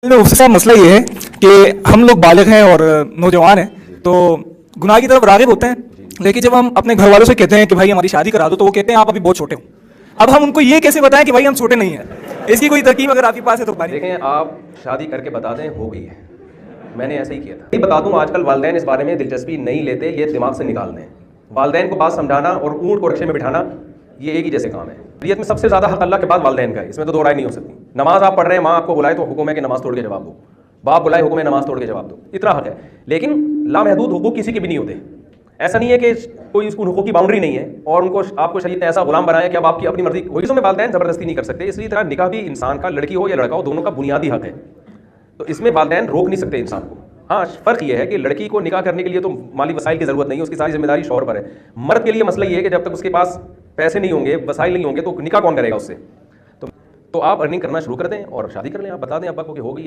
मुफ्ती साहब मसला ये है कि हम लोग बालिग हैं और नौजवान हैं तो गुनाह की तरफ राग़िब होते हैं, लेकिन जब हम अपने घर वालों से कहते हैं कि भाई हमारी शादी करा दो तो वो कहते हैं आप अभी बहुत छोटे हो। अब हम उनको ये कैसे बताएं कि भाई हम छोटे नहीं हैं? इसकी कोई तरकीब अगर आपके पास है तो बताइए। देखें, आप शादी करके बता दें हो गई है, मैंने ऐसे ही किया था। बता दूं, आजकल वालिदैन इस बारे में दिलचस्पी नहीं लेते, ये दिमाग से निकाल दें। वालिदैन को बात समझाना और ऊँट को रक्शे में बिठाना ये एक ही जैसे काम है। शरीयत में सबसे ज़्यादा हक़ अल्लाह के बाद वालिदैन का है, इसमें तो दो राय नहीं हो सकती। नमाज आप पढ़ रहे हैं, माँ आपको बुलाए तो हुक्म है कि नमाज तोड़ के जवाब दो, बाप बुलाए हुक्म है नमाज तोड़ के जवाब दो, इतना हक़ है। लेकिन लामहदूद हुकूक किसी के भी नहीं होते। ऐसा नहीं है कि कोई उसको हुकूक की बाउंड्री नहीं है और उनको आपको शरीयत ने ऐसा गुलाम बनाया कि अब आपकी अपनी मर्जी वही में वालिदैन ज़बरदस्ती नहीं कर सकते। इसी तरह निकाह भी इंसान का, लड़की हो या लड़का हो, दोनों का बुनियादी हक़ है, तो इसमें वालिदैन रोक नहीं सकते इंसान को। हाँ, फ़र्क ये है कि लड़की को निकाह करने के लिए तो माली वसाइल की ज़रूरत नहीं है, उसकी सारी जिम्मेदारी शौहर पर है। मर्द के लिए मसला ये है कि जब तक उसके पास पैसे नहीं होंगे, वसाइल नहीं होंगे, तो निकाह कौन करेगा उससे? तो आप अर्निंग करना शुरू कर दें और शादी कर लें। आप बता दें अब्बा को कि हो गई।